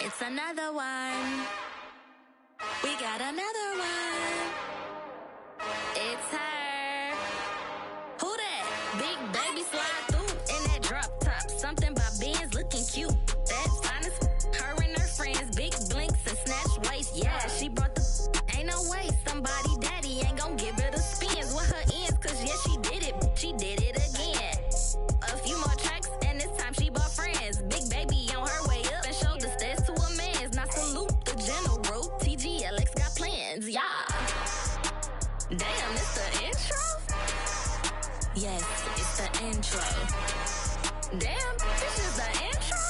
It's another one. We got another one. It's her. Who that? Big baby slide through in that drop top. Something about Benz looking cute. That's honest. Her and her friends, big blinks and snatch waist. Yeah, she brought the. Ain't no way somebody daddy ain't gon' give her the spins with her ends. Cause yeah, she did it. She did it again. A few more tracks and this time she bought friends. Big baby on her way up and showed the stairs to a man's. Now salute the general. TGLX got plans. Yeah. Damn, it's the intro? Yes, it's the intro. Damn, this is the intro?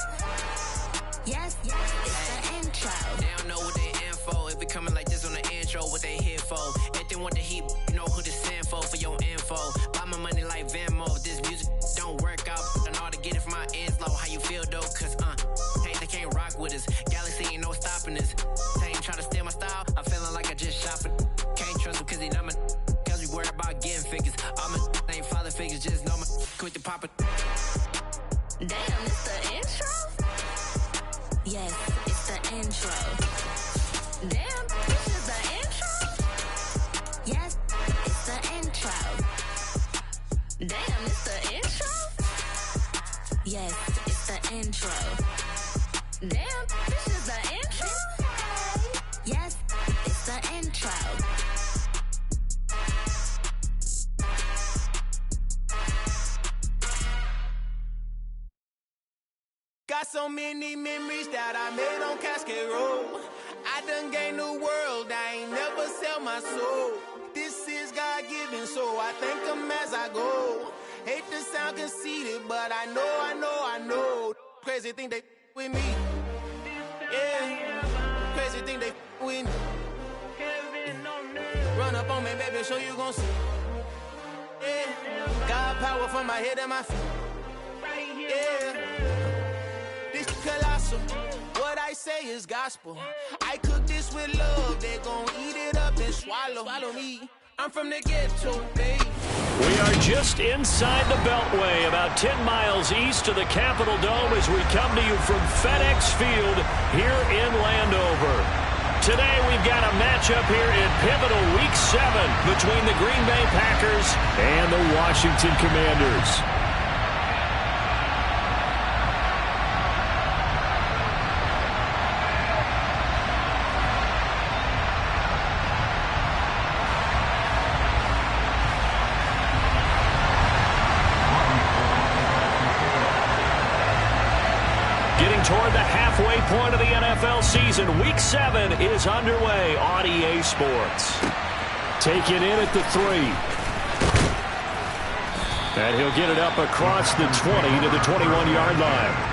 Yes, it's the intro. They don't know what they info. If we coming like this on the intro, what they here for? If they want the heat, you know who to send for your info. Buy my money like Venmo. If this music don't work out, I know how to get it from my ends low. How you feel though? Cause hey, they can't rock with us. Galaxy ain't no stopping us. They ain't try to steal my style. I'm feeling like I just shot for. Can't trust him cause he not my. Cause we worried about getting figures. All my ain't father figures, just know my quit the pop it. Damn, it's the intro? Yes, it's the intro. Damn, this is the intro? Yes, it's the intro. Damn, it's the intro? Yes, it's the intro. Damn, this is the intro? Yes, it's the intro. Got so many memories that I made on Cascade Road. I done gained the world, I ain't never sell my soul. This is God-given, so I thank him as I go. Hate to sound conceited, but I know. Crazy thing they with me. Yeah, crazy thing they with me. Run up on me, baby, so you gon' see. Yeah, God power from my head and my feet. Yeah. This colossal, what I say is gospel. I cook this with love, they gon' eat it up and swallow me. I'm from the ghetto, babe. We are just inside the Beltway, about 10 miles east of the Capitol Dome as we come to you from FedEx Field here in Landover. Today we've got a matchup here in pivotal Week 7 between the Green Bay Packers and the Washington Commanders. Toward the halfway point of the NFL season, Week 7 is underway on EA Sports. Take it in at the 3. And he'll get it up across the 20 to the 21-yard line.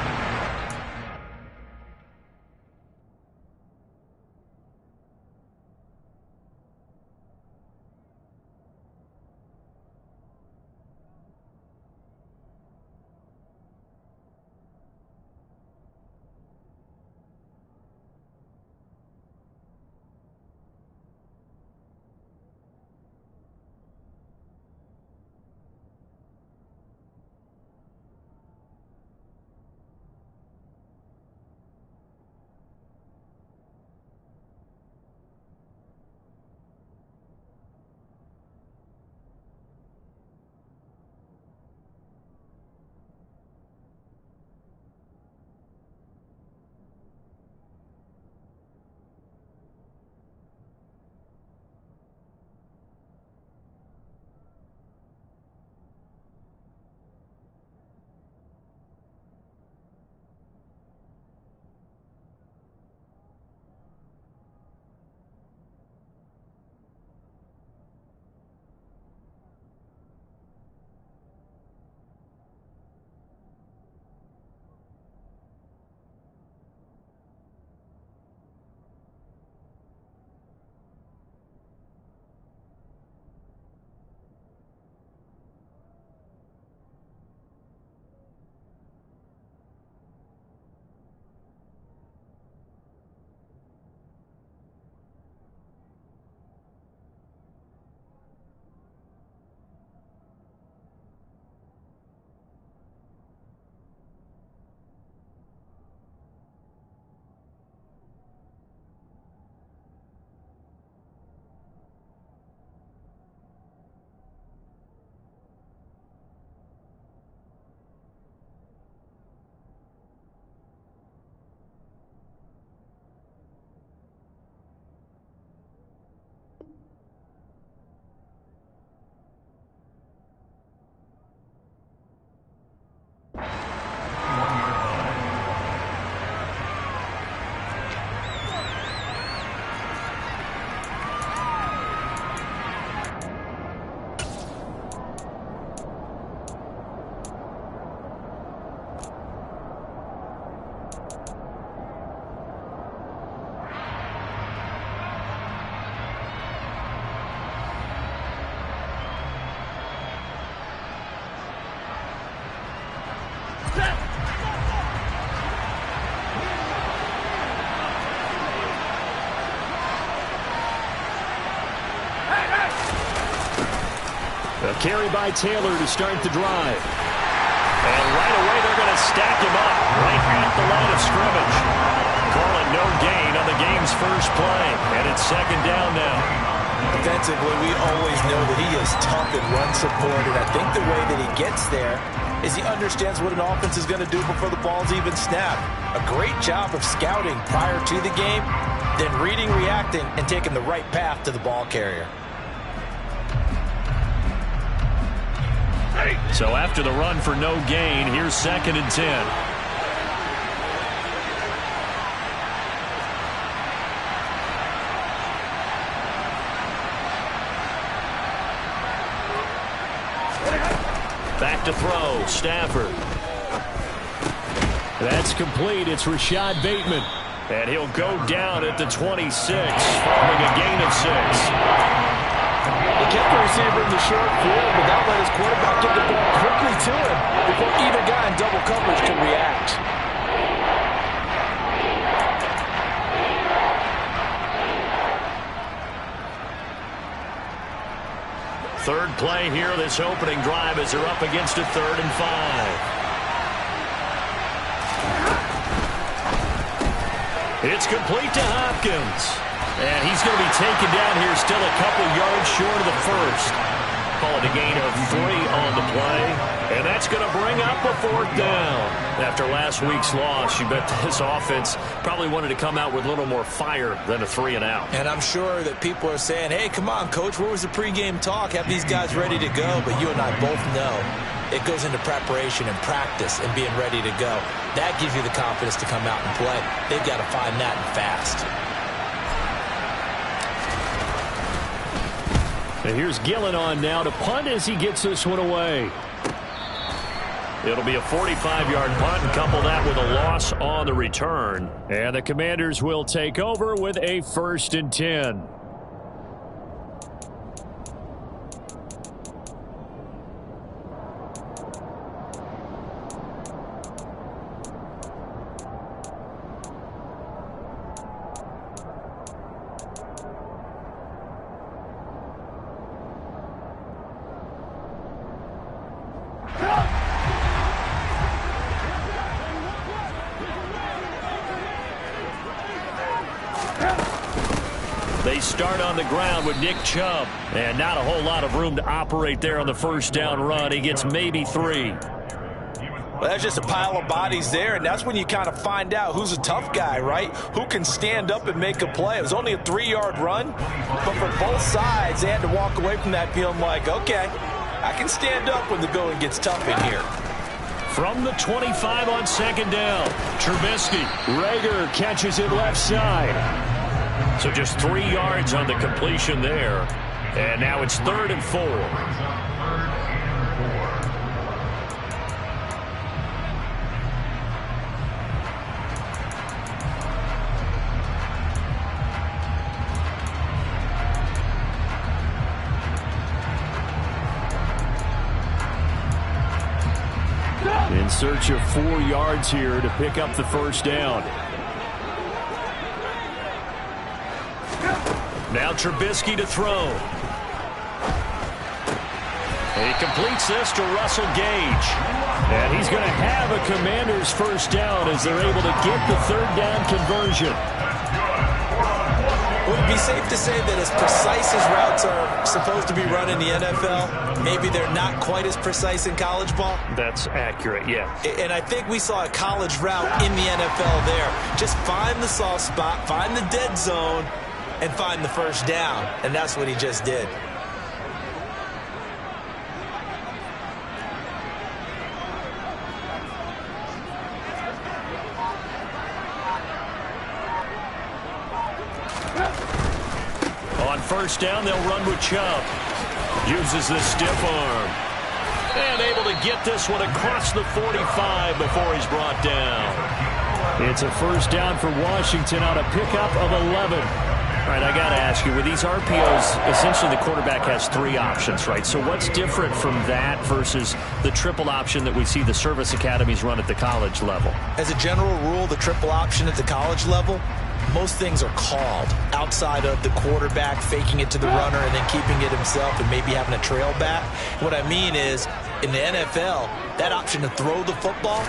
Carry by Taylor to start the drive. And right away they're going to stack him up right at the line of scrimmage. Call it no gain on the game's first play. And it's second down now. Defensively, we always know that he is tough in run support, and I think the way that he gets there is he understands what an offense is going to do before the ball's even snapped. A great job of scouting prior to the game, then reading, reacting, and taking the right path to the ball carrier. So after the run for no gain, here's 2nd and 10. Back to throw, Stafford. That's complete. It's Rashad Bateman. And he'll go down at the 26, following a gain of 6. He kept the receiver in the short field, but that let his quarterback get the ball quickly to him before either guy in double coverage could react. Third play here, this opening drive, as they're up against a 3rd and 5. It's complete to Hopkins. And he's going to be taken down here, still a couple yards short of the first. Call it a gain of 3 on the play. And that's going to bring up a 4th down. After last week's loss, you bet this offense probably wanted to come out with a little more fire than a 3-and-out. And I'm sure that people are saying, hey, come on, Coach, where was the pregame talk? Have these guys ready to go? But you and I both know it goes into preparation and practice and being ready to go. That gives you the confidence to come out and play. They've got to find that and fast. And here's Gillen on now to punt as he gets this one away. It'll be a 45-yard punt, and couple that with a loss on the return. And the Commanders will take over with a 1st and 10. They start on the ground with Nick Chubb. And not a whole lot of room to operate there on the 1st down run. He gets maybe 3. Well, that's just a pile of bodies there, and that's when you kind of find out who's a tough guy, right? Who can stand up and make a play. It was only a 3-yard run, but for both sides, they had to walk away from that feeling like, okay, I can stand up when the going gets tough in here. From the 25 on 2nd down, Trubisky. Rager catches it left side. So just 3 yards on the completion there. And now it's 3rd and 4. In search of 4 yards here to pick up the 1st down. Now Trubisky to throw. He completes this to Russell Gage. And he's going to have a Commanders 1st down as they're able to get the 3rd down conversion. Would it be safe to say that as precise as routes are supposed to be run in the NFL, maybe they're not quite as precise in college ball? That's accurate, yeah. And I think we saw a college route in the NFL there. Just find the soft spot, find the dead zone, and find the 1st down. And that's what he just did. On 1st down, they'll run with Chubb. Uses the stiff arm. And able to get this one across the 45 before he's brought down. It's a 1st down for Washington on a pickup of 11. All right, I got to ask you, with these RPOs, essentially the quarterback has 3 options, right? So what's different from that versus the triple option that we see the service academies run at the college level? As a general rule, the triple option at the college level most things are called outside of the quarterback faking it to the runner and then keeping it himself and maybe having a trail back. What I mean is, in the NFL, that option to throw the football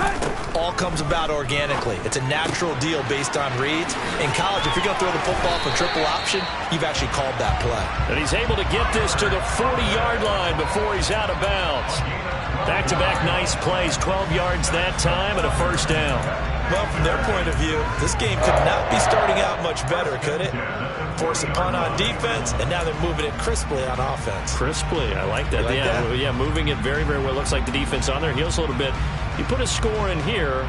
all comes about organically. It's a natural deal based on reads. In college, if you're going to throw the football for triple option, you've actually called that play. And he's able to get this to the 40-yard line before he's out of bounds. Back-to-back nice plays, 12 yards that time and a first down. Well, from their point of view, this game could not be starting out much better, could it? Force a punt on defense, and now they're moving it crisply on offense. Crisply, I like that. Yeah, moving it very, very well. Looks like the defense on their heels a little bit. You put a score in here,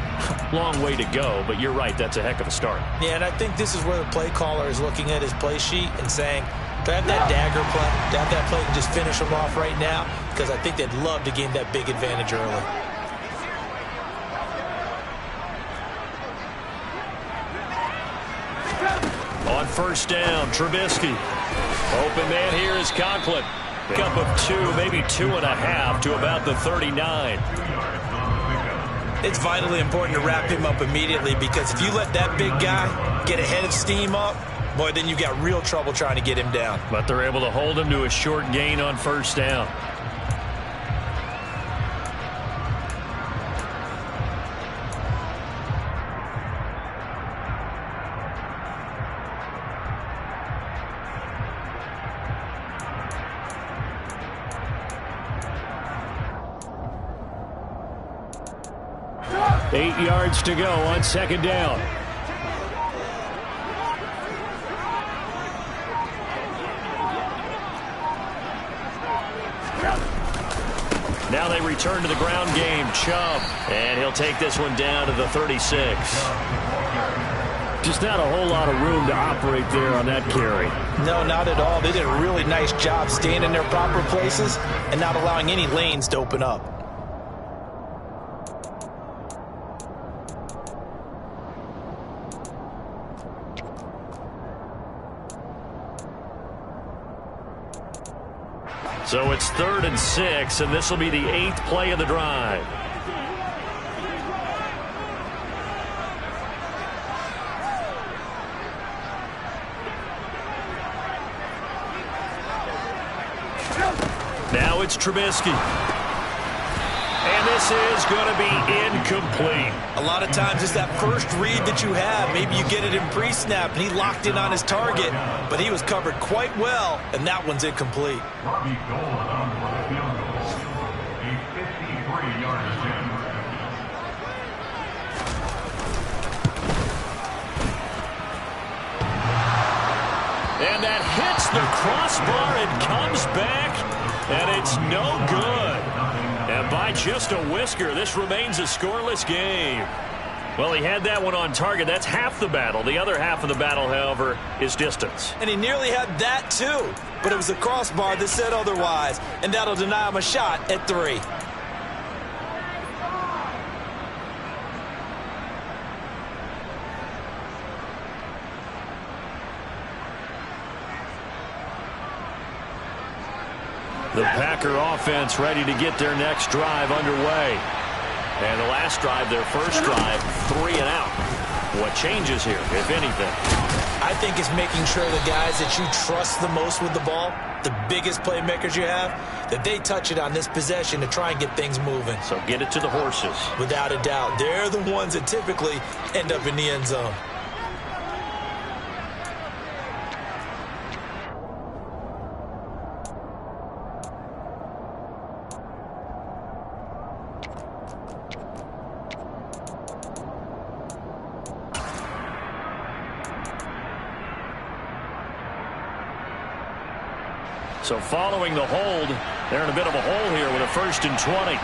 long way to go, but you're right, that's a heck of a start. Yeah, and I think this is where the play caller is looking at his play sheet and saying, do I have that dagger play? Do I have that play and just finish them off right now? Because I think they'd love to gain that big advantage early. On first down, Trubisky. Open man here is Conklin. Up of 2, maybe 2.5 to about the 39. It's vitally important to wrap him up immediately because if you let that big guy get ahead of steam up, boy, then you've got real trouble trying to get him down. But they're able to hold him to a short gain on first down. Eight yards to go on second down. Now they return to the ground game. Chubb. And he'll take this one down to the 36. Just not a whole lot of room to operate there on that carry. No, not at all. They did a really nice job staying in their proper places and not allowing any lanes to open up. So it's 3rd and 6, and this will be the 8th play of the drive. Now it's Trubisky. And this is going to be incomplete. A lot of times it's that first read that you have. Maybe you get it in pre-snap, and he locked in on his target, but he was covered quite well, and that one's incomplete. And that hits the crossbar and comes back, and it's no good. And by just a whisker, this remains a scoreless game. Well, he had that one on target. That's half the battle. The other half of the battle, however, is distance. And he nearly had that, too. But it was the crossbar that said otherwise. And that'll deny him a shot at 3. The Packer offense ready to get their next drive underway. And the last drive, their first drive, 3 and out. What changes here, if anything? I think it's making sure the guys that you trust the most with the ball, the biggest playmakers you have, that they touch it on this possession to try and get things moving. So get it to the horses. Without a doubt. They're the ones that typically end up in the end zone. So following the hold, they're in a bit of a hole here with a 1st and 20.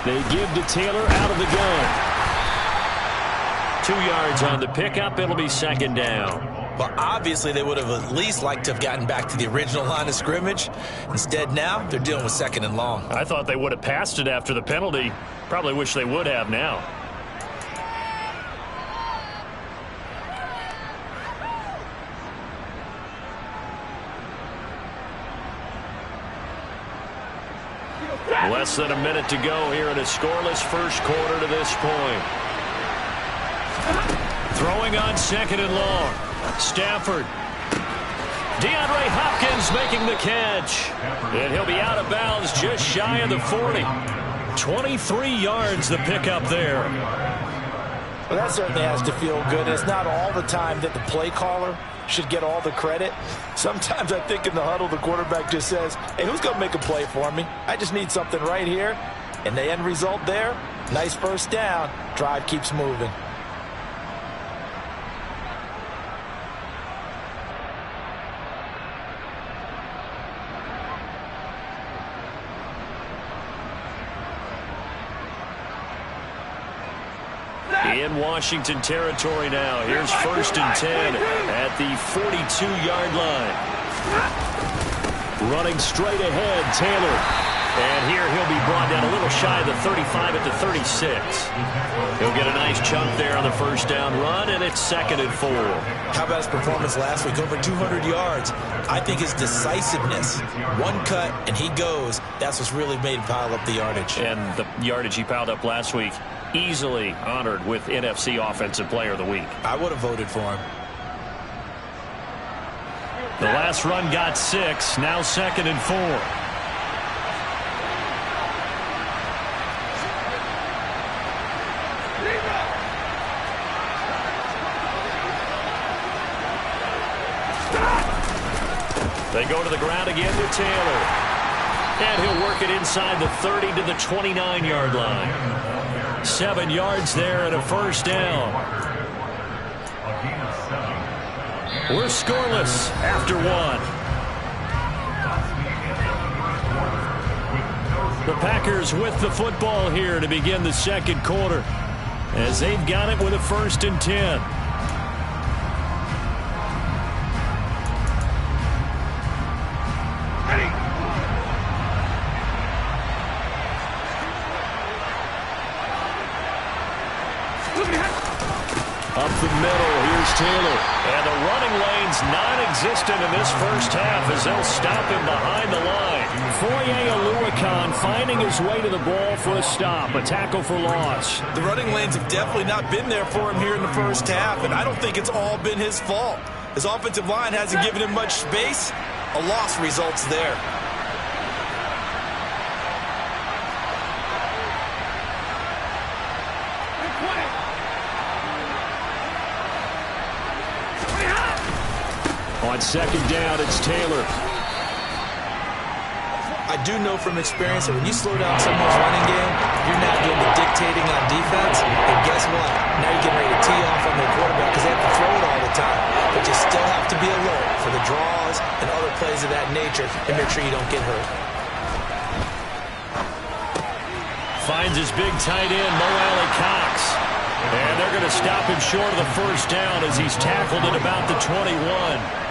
They give to Taylor out of the gun. 2 yards on the pickup. It'll be 2nd down. Well, obviously they would have at least liked to have gotten back to the original line of scrimmage. Instead now, they're dealing with 2nd and long. I thought they would have passed it after the penalty. Probably wish they would have now. Less than a minute to go here in a scoreless first quarter to this point. Throwing on 2nd and long. Stafford. DeAndre Hopkins making the catch. And he'll be out of bounds just shy of the 40. 23 yards the pickup there. Well, that certainly has to feel good. It's not all the time that the play caller should get all the credit. Sometimes I think in the huddle the quarterback just says, hey, who's going to make a play for me? I just need something right here. And the end result there, nice first down. Drive keeps moving. In Washington territory now. Here's 1st and 10 at the 42-yard line. Running straight ahead, Taylor. And here he'll be brought down a little shy of the 35 at the 36. He'll get a nice chunk there on the first down run, and it's 2nd and 4. How about his performance last week? Over 200 yards. I think his decisiveness, one cut, and he goes. That's what's really made him pile up the yardage. And the yardage he piled up last week, easily honored with NFC Offensive Player of the Week. I would have voted for him. The last run got 6. Now 2nd and 4. They go to the ground again with Taylor. And he'll work it inside the 30 to the 29-yard line. 7 yards there and a first down. We're scoreless after 1. The Packers with the football here to begin the second quarter, as they've got it with a 1st and 10. Up the middle, here's Taylor. And the running lane's non-existent in this first half as they'll stop him behind the line. Foye Oluokun finding his way to the ball for a stop, a tackle for loss. The running lanes have definitely not been there for him here in the first half, and I don't think it's all been his fault. His offensive line hasn't given him much space. A loss results there. On 2nd down, it's Taylor. I do know from experience that when you slow down someone's running game, you're not doing the dictating on defense. And guess what? Now you're getting ready to tee off on the quarterback because they have to throw it all the time. But you still have to be alert for the draws and other plays of that nature and make sure you don't get hurt. Finds his big tight end, Mo Alley-Cox. And they're going to stop him short of the first down as he's tackled at about the 21.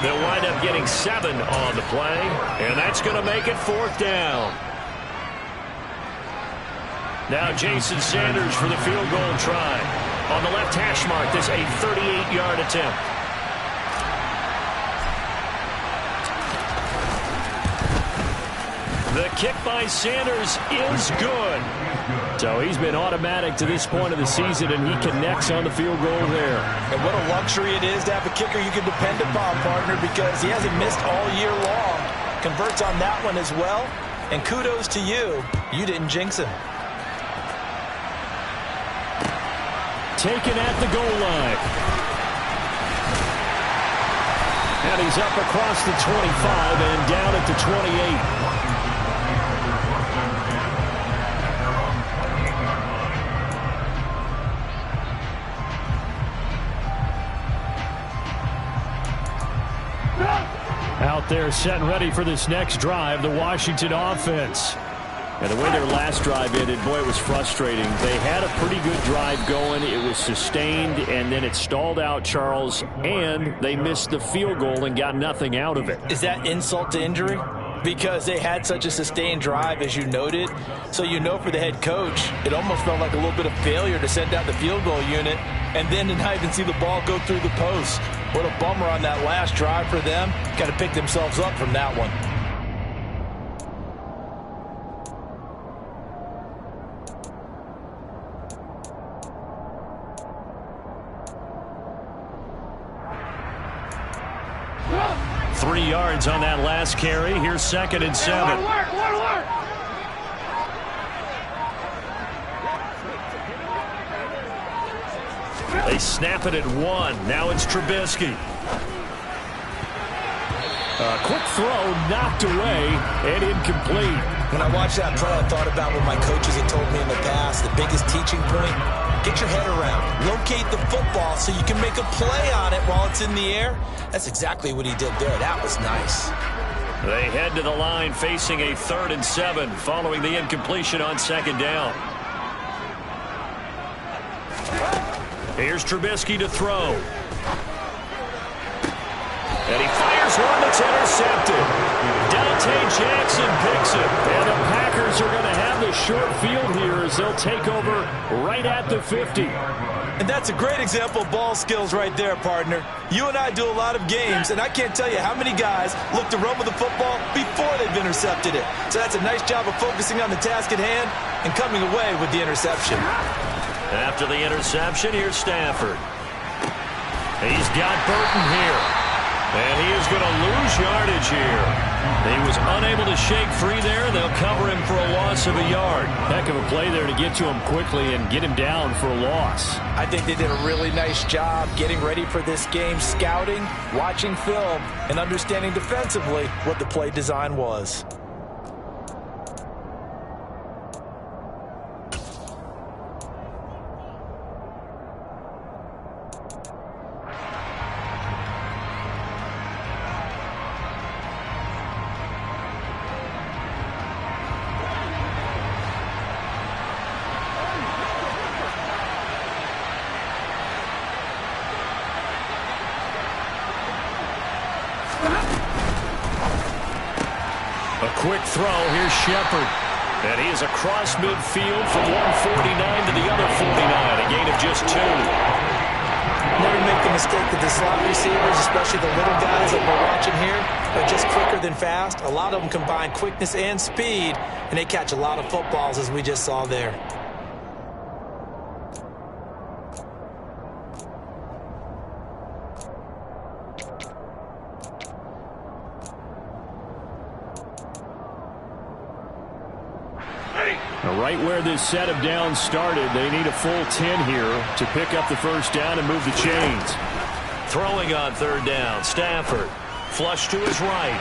They'll wind up getting 7 on the play, and that's going to make it 4th down. Now Jason Sanders for the field goal try. On the left hash mark, this a 38-yard attempt. The kick by Sanders is good. So he's been automatic to this point of the season, and he connects on the field goal there. And what a luxury it is to have a kicker you can depend upon, partner, because he hasn't missed all year long. Converts on that one as well. And kudos to you. You didn't jinx him. Taken at the goal line. And he's up across the 25 and down at the 28. Out there set and ready for this next drive, the Washington offense. And the way their last drive ended, boy, it was frustrating. They had a pretty good drive going. It was sustained, and then it stalled out, Charles, and they missed the field goal and got nothing out of it. Is that insult to injury? Because they had such a sustained drive, as you noted. So you know for the head coach, it almost felt like a little bit of failure to send out the field goal unit and then to not even see the ball go through the post. What a bummer on that last drive for them. Got to pick themselves up from that one. 3 yards on that last carry. Here's 2nd and 7. They snap it at 1. Now it's Trubisky. A quick throw knocked away and incomplete. When I watched that play, I thought about what my coaches had told me in the past. The biggest teaching point, get your head around. Locate the football so you can make a play on it while it's in the air. That's exactly what he did there. That was nice. They head to the line facing a 3rd and 7 following the incompletion on 2nd down. Here's Trubisky to throw. And he fires one that's intercepted. Dante Jackson picks it. And the Packers are going to have the short field here as they'll take over right at the 50. And that's a great example of ball skills right there, partner. You and I do a lot of games, and I can't tell you how many guys look to run with the football before they've intercepted it. So that's a nice job of focusing on the task at hand and coming away with the interception. After the interception, here's Stafford. He's got Burton here. And he is going to lose yardage here. He was unable to shake free there. They'll cover him for a loss of a yard. Heck of a play there to get to him quickly and get him down for a loss. I think they did a really nice job getting ready for this game, scouting, watching film, and understanding defensively what the play design was. Quick throw. Here's Shepard. And he is across midfield from 149 to the other 49. A gain of just 2. Never make the mistake that the slot receivers, especially the little guys that we're watching here, are just quicker than fast. A lot of them combine quickness and speed, and they catch a lot of footballs, as we just saw there. Right where this set of downs started, they need a full 10 here to pick up the first down and move the chains. Throwing on 3rd down, Stafford. Flush to his right.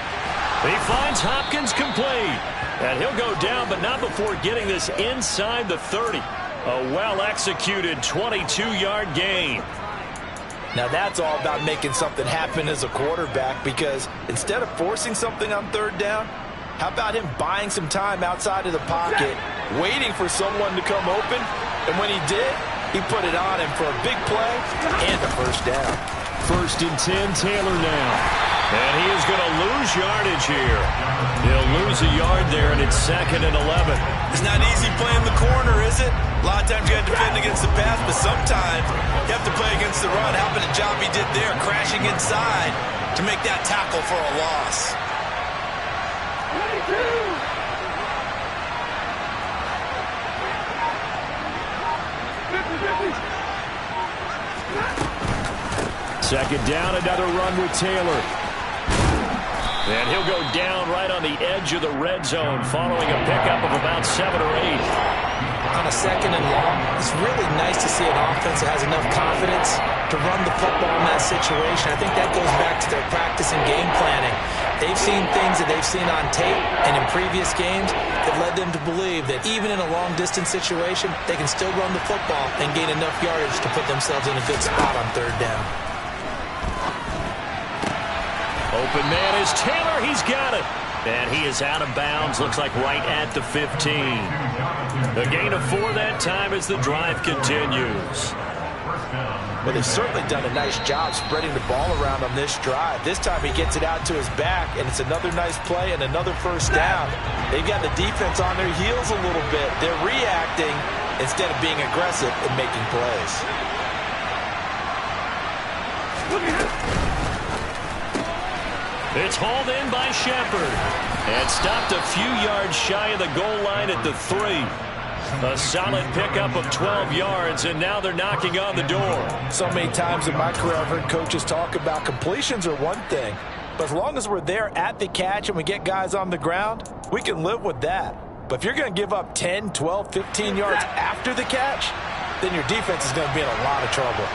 He finds Hopkins complete. And he'll go down, but not before getting this inside the 30. A well-executed 22-yard gain. Now that's all about making something happen as a quarterback, because instead of forcing something on 3rd down, how about him buying some time outside of the pocket, waiting for someone to come open, and when he did, he put it on him for a big play and a first down. 1st and 10, Taylor now. And he is going to lose yardage here. He'll lose a yard there, and it's 2nd and 11. It's not easy playing the corner, is it? A lot of times you have to defend against the pass, but sometimes you have to play against the run. How about the job he did there, crashing inside to make that tackle for a loss? Second down, another run with Taylor. And he'll go down right on the edge of the red zone following a pickup of about 7 or 8. On a 2nd and long, it's really nice to see an offense that has enough confidence to run the football in that situation. I think that goes back to their practice and game planning. They've seen things that they've seen on tape and in previous games that led them to believe that even in a long-distance situation, they can still run the football and gain enough yardage to put themselves in a good spot on 3rd down. Open man is Taylor. He's got it. And he is out of bounds. Looks like right at the 15. A gain of 4 that time as the drive continues. Well, they've certainly done a nice job spreading the ball around on this drive. This time he gets it out to his back, and it's another nice play and another first down. They've got the defense on their heels a little bit. They're reacting instead of being aggressive and making plays. It's hauled in by Shepard and stopped a few yards shy of the goal line at the 3. A solid pickup of 12 yards, and now they're knocking on the door. So many times in my career I've heard coaches talk about completions are one thing, But as long as we're there at the catch and we get guys on the ground, we can live with that. But if you're going to give up 10, 12, 15 yards after the catch, then your defense is going to be in a lot of trouble.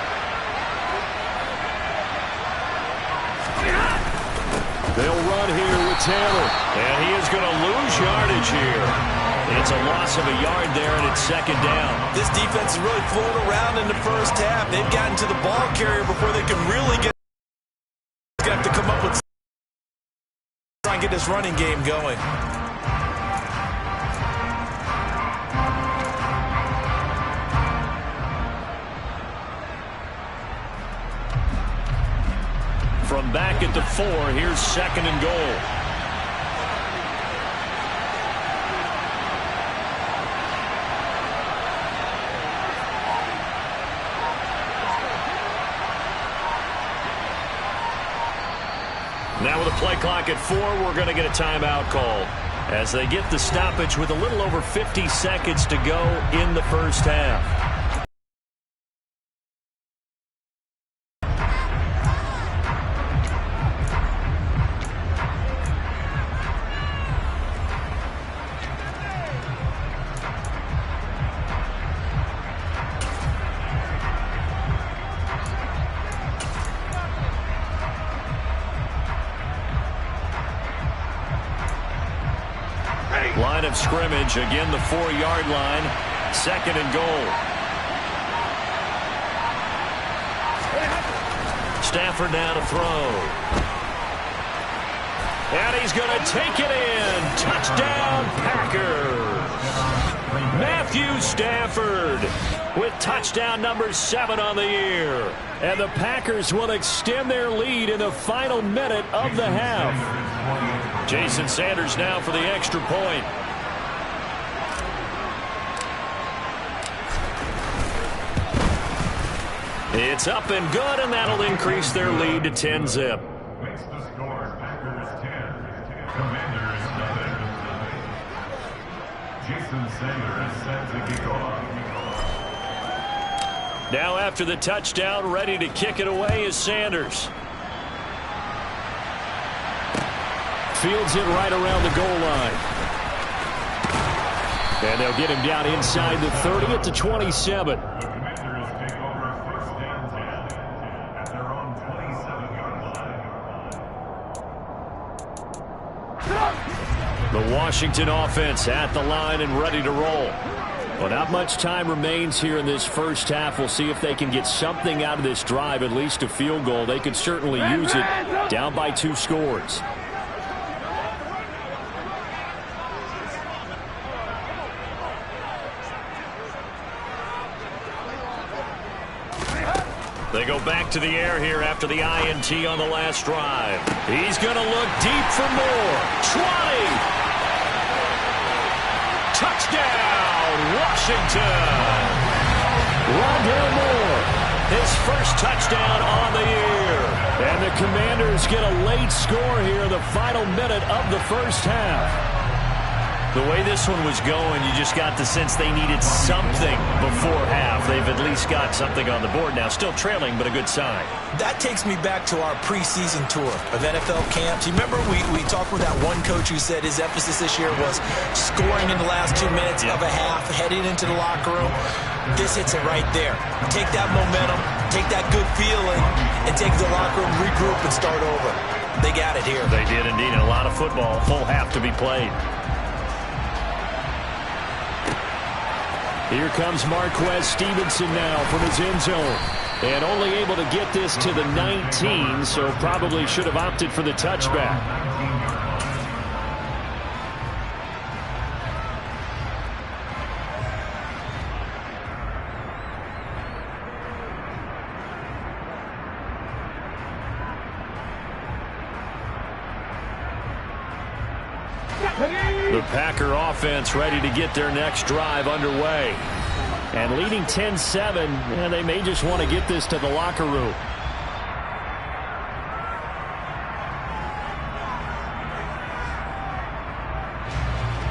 They'll run here with Taylor, and he is going to lose yardage here. It's a loss of a yard there, and it's second down. This defense is really floating around in the first half. They've gotten to the ball carrier before they can really get. They have to come up with try and get this running game going. From back at the 4, here's second and goal. Now with a play clock at 4, we're going to get a timeout call as they get the stoppage with a little over 50 seconds to go in the first half. Line of scrimmage, again the 4-yard line, second and goal. Stafford now to throw. And he's going to take it in. Touchdown, Packers. Matthew Stafford with touchdown number 7 on the year. And the Packers will extend their lead in the final minute of the half. Jason Sanders now for the extra point. It's up and good, and that'll increase their lead to 10-zip. Makes the score Packers 10, Commanders 7. Jason Sanders set to kick off. Now after the touchdown, ready to kick it away is Sanders. Fields it right around the goal line. And they'll get him down inside the 30 at the 27. The Commanders take over first and 10 at their own 27-yard line. The Washington offense at the line and ready to roll. Well, not much time remains here in this first half. We'll see if they can get something out of this drive, at least a field goal. They could certainly use it down by 2 scores. They go back to the air here after the INT on the last drive. He's going to look deep for more. 20. Touchdown, Washington. Rondale Moore, his first touchdown on the year. And the Commanders get a late score here in the final minute of the first half. The way this one was going, you just got the sense they needed something before half. They've at least got something on the board now. Still trailing, but a good sign. That takes me back to our preseason tour of NFL camps. You remember we talked with that one coach who said his emphasis this year was scoring in the last 2 minutes of a half, heading into the locker room. This hits it right there. Take that momentum, take that good feeling, and take the locker room, regroup, and start over. They got it here. They did indeed. A lot of football, full half to be played. Here comes Marquez Stevenson now from his end zone. And only able to get this to the 19, so probably should have opted for the touchback. The Packer offense ready to get their next drive underway. And leading 10-7, and they may just want to get this to the locker room.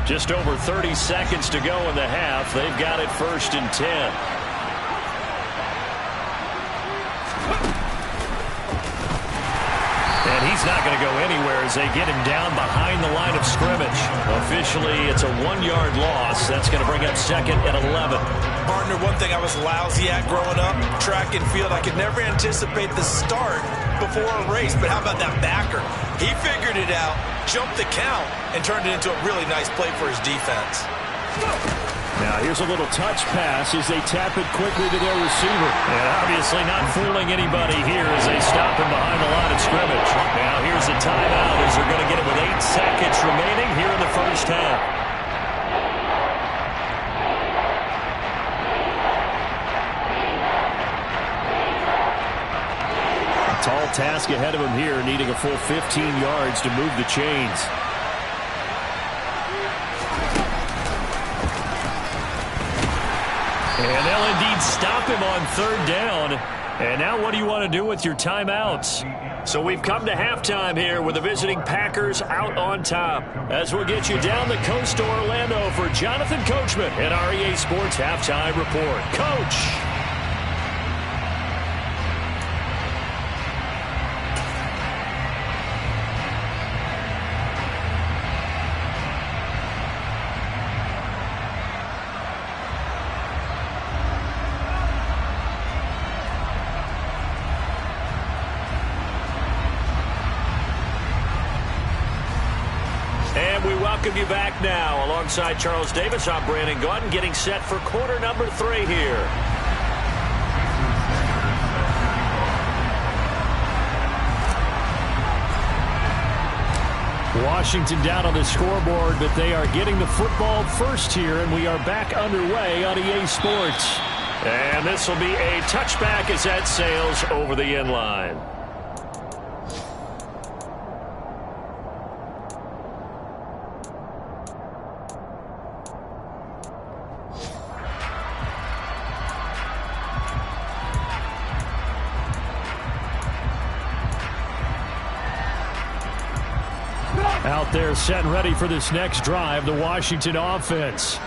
Just over 30 seconds to go in the half. They've got it 1st and 10. And he's not going to go anywhere as they get him down behind the line of scrimmage. Officially, it's a 1-yard loss. That's going to bring up second and 11. Partner, one thing I was lousy at growing up, track and field, I could never anticipate the start before a race. But how about that backer? He figured it out, jumped the count, and turned it into a really nice play for his defense. Now here's a little touch pass as they tap it quickly to their receiver. And obviously not fooling anybody here as they stop him behind the line of scrimmage. Now here's a timeout as they're going to get it with 8 seconds remaining here in the first half. Tall task ahead of him here, needing a full 15 yards to move the chains. And they'll indeed stop him on 3rd down. And now what do you want to do with your timeouts? So we've come to halftime here with the visiting Packers out on top. As we'll get you down the coast to Orlando for Jonathan Coachman at our EA Sports Halftime Report. Coach! You back now alongside Charles Davis. I'm Brandon Gaudin, getting set for quarter number 3 here. Washington down on the scoreboard, but they are getting the football first here, and we are back underway on EA Sports. And this will be a touchback as that sails over the end line. Out there set and ready for this next drive, the Washington offense.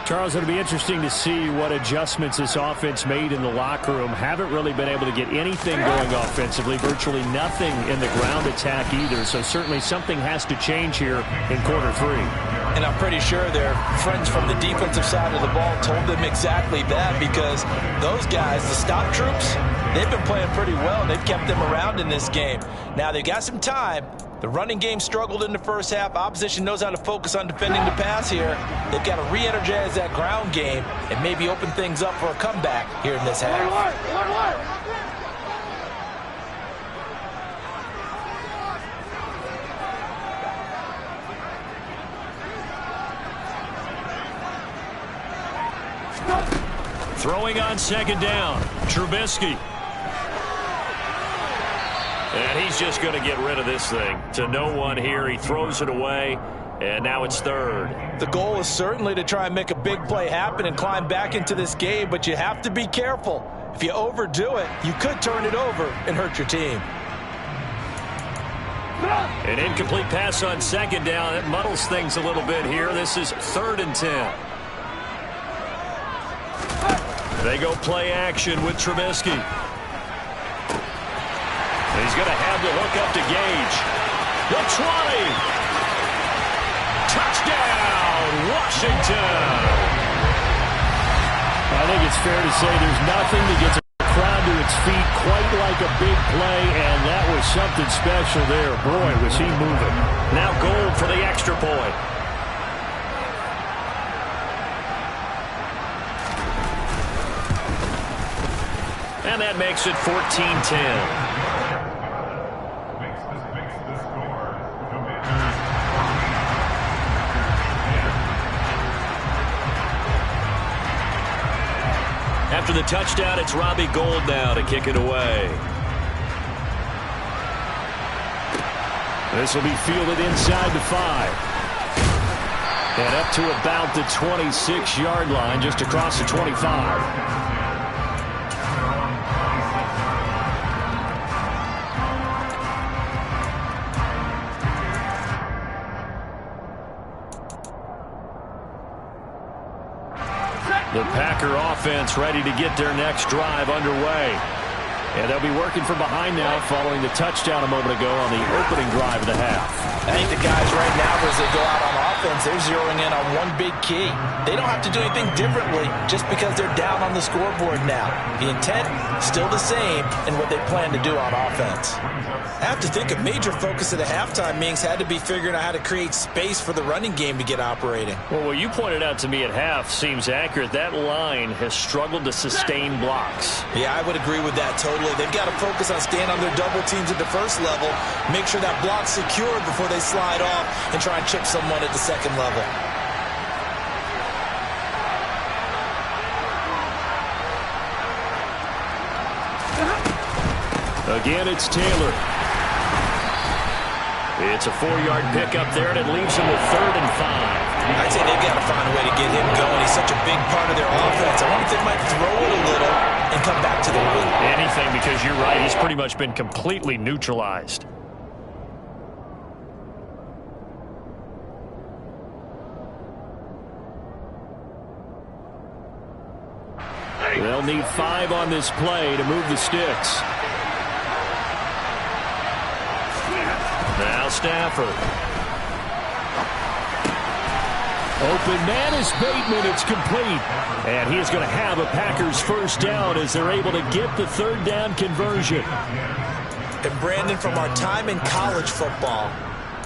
Charles, it'll be interesting to see what adjustments this offense made in the locker room. Haven't really been able to get anything going offensively, virtually nothing in the ground attack either. So certainly something has to change here in quarter 3. And I'm pretty sure their friends from the defensive side of the ball told them exactly that, because those guys, the stop troops, they've been playing pretty well. They've kept them around in this game. Now they've got some time. The running game struggled in the first half. Opposition knows how to focus on defending the pass here. They've got to re-energize that ground game and maybe open things up for a comeback here in this half. Throwing on 2nd down, Trubisky. And he's just going to get rid of this thing. To no one here. He throws it away, and now it's 3rd. The goal is certainly to try and make a big play happen and climb back into this game, but you have to be careful. If you overdo it, you could turn it over and hurt your team. An incomplete pass on 2nd down. It muddles things a little bit here. This is 3rd and 10. They go play action with Trubisky. He's going to have to hook up to Gage. The 20. Touchdown, Washington. I think it's fair to say there's nothing that gets a crowd to its feet quite like a big play, and that was something special there. Boy, was he moving. Now Gold for the extra point. And that makes it 14-10. After the touchdown, it's Robbie Gould now to kick it away. This will be fielded inside the 5. And up to about the 26-yard line, just across the 25. The Packer offense ready to get their next drive underway. And they'll be working from behind now following the touchdown a moment ago on the opening drive of the half. I think the guys right now, as they go out on offense, they're zeroing in on one big key. They don't have to do anything differently just because they're down on the scoreboard now. The intent, still the same in what they plan to do on offense. I have to think a major focus at the halftime meetings had to be figuring out how to create space for the running game to get operating. Well, what you pointed out to me at half seems accurate. That line has struggled to sustain blocks. Yeah, I would agree with that totally. They've got to focus on staying on their double teams at the first level, make sure that block's secured before they slide off and try and chip someone at the second level. Again, it's Taylor. It's a 4-yard pickup there, and it leaves him with 3rd and 5. I'd say they've got to find a way to get him going. He's such a big part of their offense. I wonder if they might throw it a little and come back to the run. Anything, because you're right. He's pretty much been completely neutralized. They'll need 5 on this play to move the sticks. Now Stafford. Open man is Bateman. It's complete. And he is going to have a Packers first down as they're able to get the 3rd down conversion. And Brandon, from our time in college football,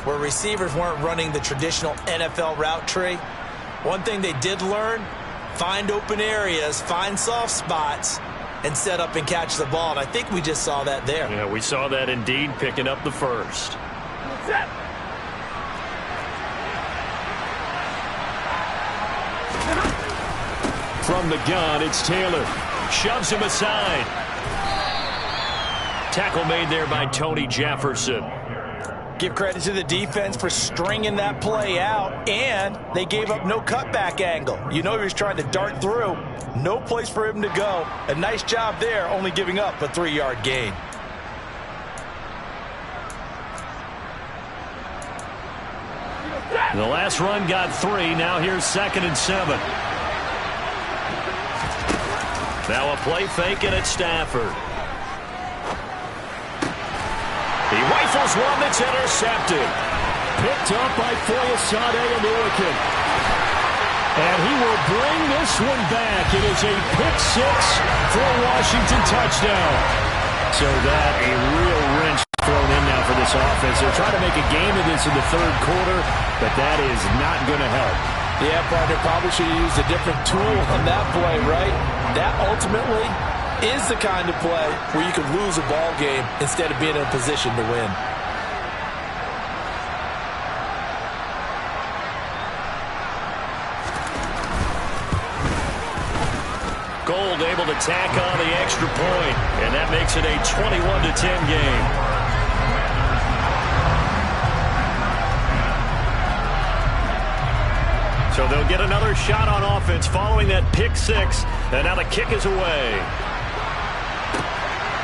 where receivers weren't running the traditional NFL route tree, one thing they did learn, find open areas, find soft spots, and set up and catch the ball. And I think we just saw that there. Yeah, we saw that indeed, picking up the first. From the gun, it's Taylor. Shoves him aside. Tackle made there by Tony Jefferson. Give credit to the defense for stringing that play out, and they gave up no cutback angle. You know he was trying to dart through. No place for him to go. A nice job there, only giving up a 3-yard gain. The last run got 3. Now here's 2nd and 7. Now a play fake, and it's Stafford. He rifles one that's intercepted. Picked up by Foyesade and Ulican. And he will bring this one back. It is a pick 6 for a Washington touchdown. So that a real wrench thrown in now for this offense. They're trying to make a game of this in the 3rd quarter, but that is not going to help. Yeah, partner, probably should have used a different tool on that play, right? That ultimately is the kind of play where you can lose a ball game instead of being in a position to win. Gold able to tack on the extra point, and that makes it a 21-10 game. So they'll get another shot on offense following that pick 6, and now the kick is away.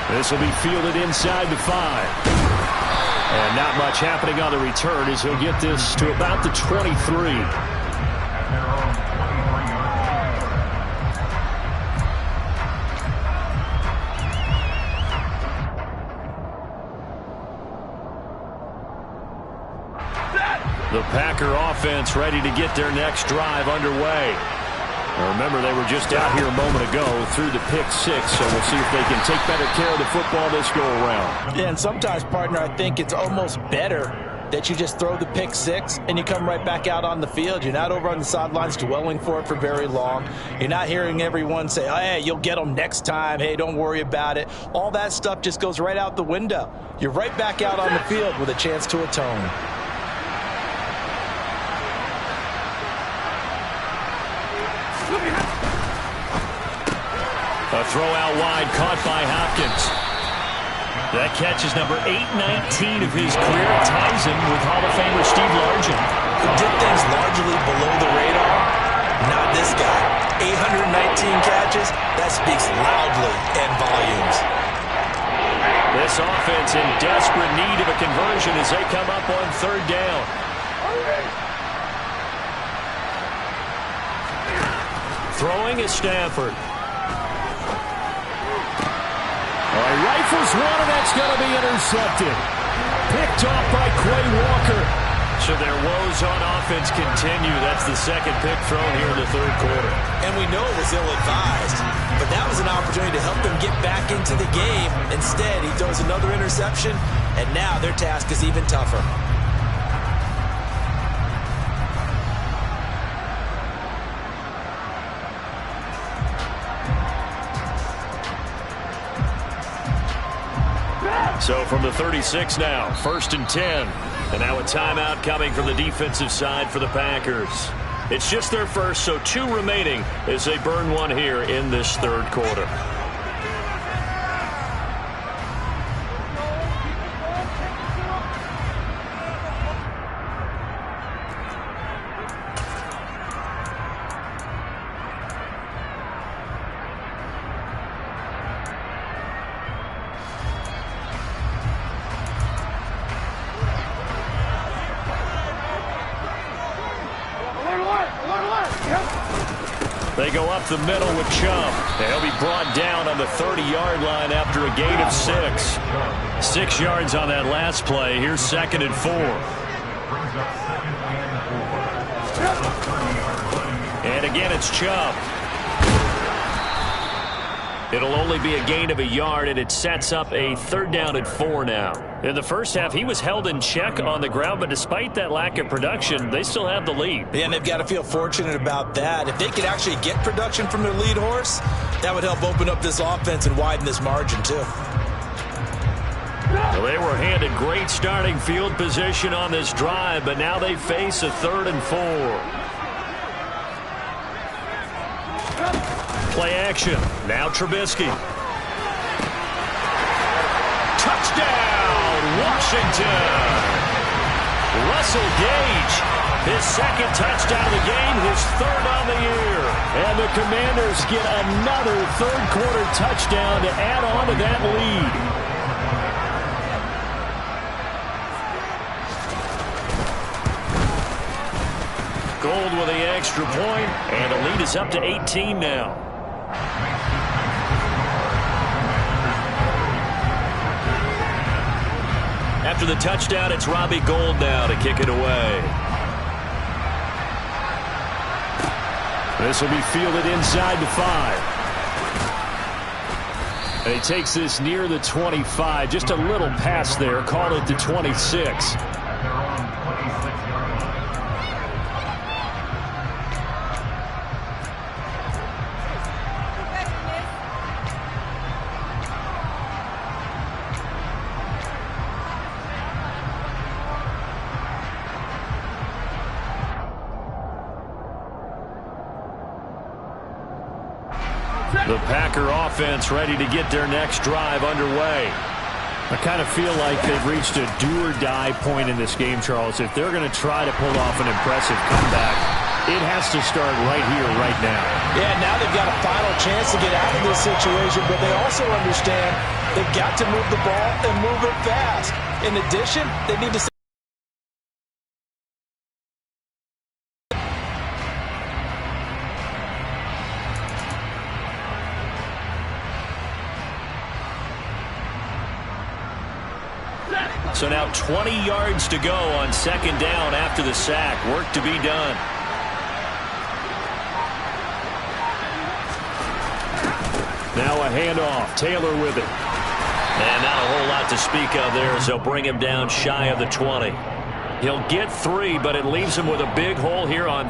This will be fielded inside the 5. And not much happening on the return as he'll get this to about the 23. The Packer offense ready to get their next drive underway. Now remember, they were just out here a moment ago through the pick 6, so we'll see if they can take better care of the football this go-around. Yeah, and sometimes, partner, I think it's almost better that you just throw the pick 6 and you come right back out on the field. You're not over on the sidelines dwelling for it for very long. You're not hearing everyone say, oh, hey, you'll get them next time. Hey, don't worry about it. All that stuff just goes right out the window. You're right back out on the field with a chance to atone. A throw out wide caught by Hopkins. That catch is number 819 of his career. Ties him with Hall of Famer Steve Largent. Who did things largely below the radar? Not this guy. 819 catches, that speaks loudly and volumes. This offense in desperate need of a conversion as they come up on 3rd down. Throwing is Stafford. Rifles one, and that's going to be intercepted. Picked off by Quay Walker. So their woes on offense continue. That's the second pick thrown here in the third quarter. And we know it was ill-advised, but that was an opportunity to help them get back into the game. Instead, he throws another interception, and now their task is even tougher. So from the 36 now, 1st and 10. And now a timeout coming from the defensive side for the Packers. It's just their first, so 2 remaining as they burn one here in this third quarter. They go up the middle with Chubb. They'll be brought down on the 30-yard line after a gain of 6. 6 yards on that last play. Here's 2nd and 4. And again, it's Chubb. It'll only be a gain of a yard, and it sets up a 3rd down and 4 now. In the first half, he was held in check on the ground, but despite that lack of production, they still have the lead. Yeah, and they've got to feel fortunate about that. If they could actually get production from their lead horse, that would help open up this offense and widen this margin, too. Well, they were handed great starting field position on this drive, but now they face a 3rd and 4. Play action. Now Trubisky. Touchdown, Washington. Russell Gage, his 2nd touchdown of the game, his 3rd on the year. And the Commanders get another third-quarter touchdown to add on to that lead. Gold with the extra point, and the lead is up to 18 now. After the touchdown, it's Robbie Gould now to kick it away. This will be fielded inside the 5. And he takes this near the 25. Just a little pass there. Call it the 26. The Packer offense ready to get their next drive underway. I kind of feel like they've reached a do-or-die point in this game, Charles. If they're going to try to pull off an impressive comeback, it has to start right here, right now. Yeah, now they've got a final chance to get out of this situation, but they also understand they've got to move the ball and move it fast. In addition, they need to... So now 20 yards to go on 2nd down after the sack. Work to be done. Now a handoff. Taylor with it. And not a whole lot to speak of there as they'll bring him down shy of the 20. He'll get 3, but it leaves him with a big hole here on